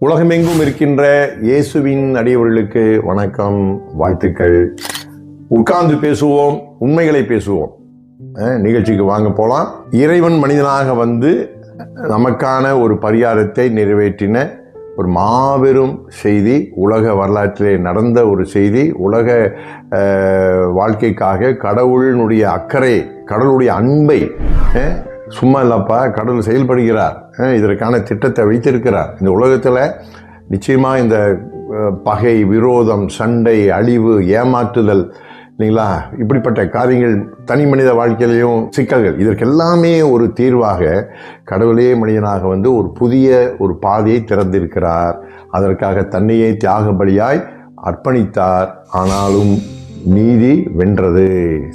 உலகமெங்கும் இருக்கின்ற இயேசுவின் அடியவர்களுக்கு வணக்கம், வாழ்த்துக்கள். உட்கார்ந்து பேசுவோம், உண்மைகளை பேசுவோம் நிகழ்ச்சிக்கு வாங்க போலாம். இறைவன் மனிதனாக வந்து நமக்கான ஒரு பரிகாரத்தை நிறைவேற்றின ஒரு மாபெரும் செய்தி, உலக வரலாற்றிலே நடந்த ஒரு செய்தி. உலக வாழ்க்கைக்காக கடவுளினுடைய அக்கறை, கடவுளுடைய அன்பை, சும்மா இல்லப்பா, கடவுள் செயல்படுகிறார், இதற்கான திட்டத்தை வைத்திருக்கிறார். இந்த உலகத்தில் நிச்சயமாக இந்த பகை, விரோதம், சண்டை, அழிவு, ஏமாற்றுதல், இல்லைங்களா, இப்படிப்பட்ட காரியங்கள் தனி மனித வாழ்க்கையிலையும் சிக்கல்கள், இதற்கெல்லாமே ஒரு தீர்வாக கடவுளே மனிதனாக வந்து ஒரு புதிய ஒரு பாதையை திறந்திருக்கிறார். அதற்காக தன்னையே தியாக பலியாய் அர்ப்பணித்தார். ஆனாலும் நீதி வென்றது.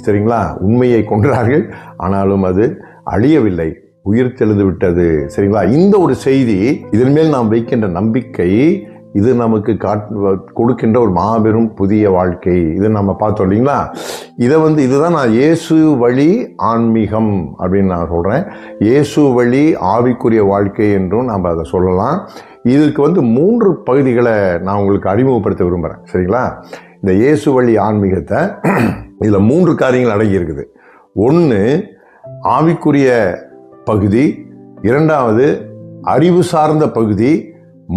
சரிங்களா, உண்மையை கொன்றார்கள், ஆனாலும் அது அழியவில்லை, உயிர் தெளிந்து விட்டது. சரிங்களா, இந்த ஒரு செய்தி, இதன் மேல் நாம் வைக்கின்ற நம்பிக்கை, இது நமக்கு கொடுக்கின்ற ஒரு மாபெரும் புதிய வாழ்க்கை. இதை நம்ம பார்த்தோம் இல்லைங்களா. இதுதான் நான் இயேசு வழி ஆன்மீகம் அப்படின்னு நான் சொல்றேன். இயேசு வழி ஆவிக்குரிய வாழ்க்கை என்றும் நாம் அதை சொல்லலாம். இதுக்கு 3 பகுதிகளை நான் உங்களுக்கு அறிமுகப்படுத்த விரும்புகிறேன். சரிங்களா, இந்த இயேசு வழி ஆன்மீகத்தை இதில் 3 காரியங்கள் அடங்கி இருக்குது. ஒன்று ஆவிக்குரிய பகுதி, 2வது அறிவு சார்ந்த பகுதி,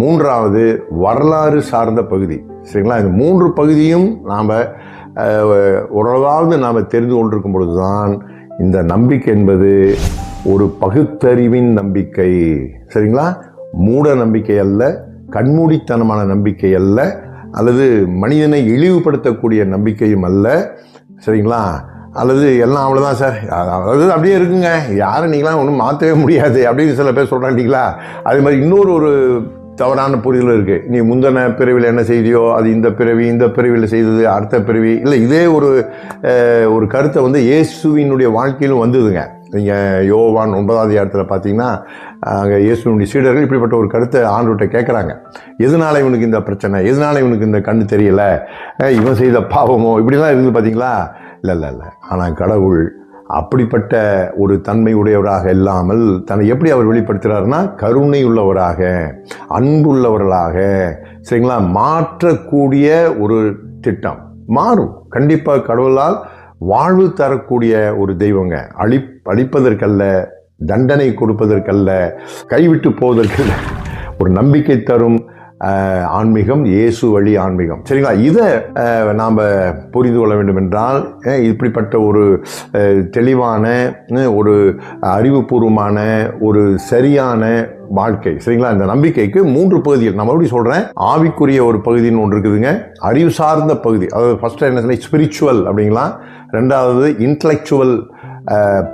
3வது வரலாறு சார்ந்த பகுதி. சரிங்களா, இந்த 3 பகுதியும் நாம் ஓரளவாவது நாம் தெரிந்து கொண்டிருக்கும் பொழுதுதான் இந்த நம்பிக்கை என்பது ஒரு பகுத்தறிவின் நம்பிக்கை. சரிங்களா, மூட நம்பிக்கை அல்ல, கண்மூடித்தனமான நம்பிக்கை அல்ல, அல்லது மனிதனை இழிவுபடுத்தக்கூடிய நம்பிக்கையும் அல்ல. சரிங்களா, அல்லது எல்லாம் அவ்வளோதான் சார், அதாவது அப்படியே இருக்குங்க, யாரும் நீங்களாம் ஒன்றும் மாற்றவே முடியாது அப்படின்னு சில பேர் சொல்கிறாங்களா. அதே மாதிரி இன்னொரு தவறான புரிதல் இருக்குது. நீ முந்தின பிறவியில் என்ன செய்தியோ அது இந்த பிறவியில் செய்தது அடுத்த பிறவி இல்லை. இதே ஒரு கருத்தை இயேசுவினுடைய வாழ்க்கையிலும் வந்ததுங்க. நீங்கள் யோவான் 9வது அதிகாரத்தில் பார்த்தீங்கன்னா, அங்கே இயேசுவினுடைய சீடர்கள் இப்படிப்பட்ட ஒரு கருத்தை ஆண்டவர்கிட்ட கேட்குறாங்க. எதனால இவனுக்கு இந்த பிரச்சனை, எதனால இவனுக்கு இந்த கண்ணு தெரியல, இவன் செய்த பாவமோ, இப்படிலாம் இருந்து பார்த்தீங்களா. இல்லை. ஆனால் கடவுள் அப்படிப்பட்ட ஒரு தன்மை உடையவராக இல்லாமல் தன்னை எப்படி அவர் வெளிப்படுத்துகிறாருன்னா, கருணை உள்ளவராக, அன்புள்ளவர்களாக, சரிங்களா, மாற்றக்கூடிய ஒரு திட்டம். மாறும் கண்டிப்பாக. கடவுளால் வாழ்வு தரக்கூடிய ஒரு தெய்வங்க. அழிப்பதற்கல்ல, தண்டனை கொடுப்பதற்கல்ல, கைவிட்டு போவதற்கல்ல, ஒரு நம்பிக்கை தரும் ஆன்மீகம் இயேசு வழி ஆன்மீகம். சரிங்களா, இதை நாம் புரிந்து கொள்ள வேண்டும் என்றால், இப்படிப்பட்ட ஒரு தெளிவான, ஒரு அறிவுபூர்வமான, ஒரு சரியான வாழ்க்கை. சரிங்களா, இந்த நம்பிக்கைக்கு 3 பகுதிகள் நான் மறுபடியும் சொல்றேன். ஆவிக்குரிய ஒரு பகுதின்னு ஒன்று இருக்குதுங்க, அறிவு சார்ந்த பகுதி, அதாவது ஃபர்ஸ்ட் என்ன சொன்ன ஸ்பிரிச்சுவல் அப்படிங்களா, 2வது இன்டலெக்சுவல்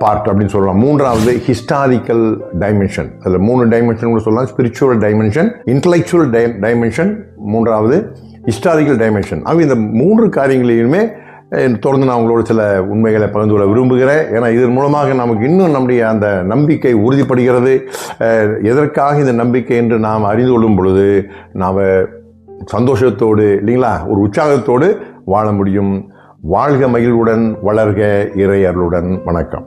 பார்ட் அப்படின்னு சொல்லலாம், 3வது ஹிஸ்டாரிக்கல் டைமென்ஷன். அதில் 3 டைமென்ஷன் கூட சொல்லலாம். ஸ்பிரிச்சுவல் டைமென்ஷன், இன்டலெக்சுவல் டைமென்ஷன், 3வது ஹிஸ்டாரிக்கல் டைமென்ஷன். ஆக இந்த 3 காரியங்களையுமே தொடர்ந்து நான் உங்களோட சில உண்மைகளை பகிர்ந்து கொள்ள விரும்புகிறேன். ஏன்னா இதன் மூலமாக நமக்கு இன்னும் நம்முடைய அந்த நம்பிக்கை உறுதிப்படுகிறது. எதற்காக இந்த நம்பிக்கை என்று நாம் அறிந்து கொள்ளும் பொழுது நாம் சந்தோஷத்தோடு, இல்லைங்களா, ஒரு உற்சாகத்தோடு வாழ முடியும். வாழ்க மகிழ்வுடன், வளர்க இறை அருளுடன். வணக்கம்.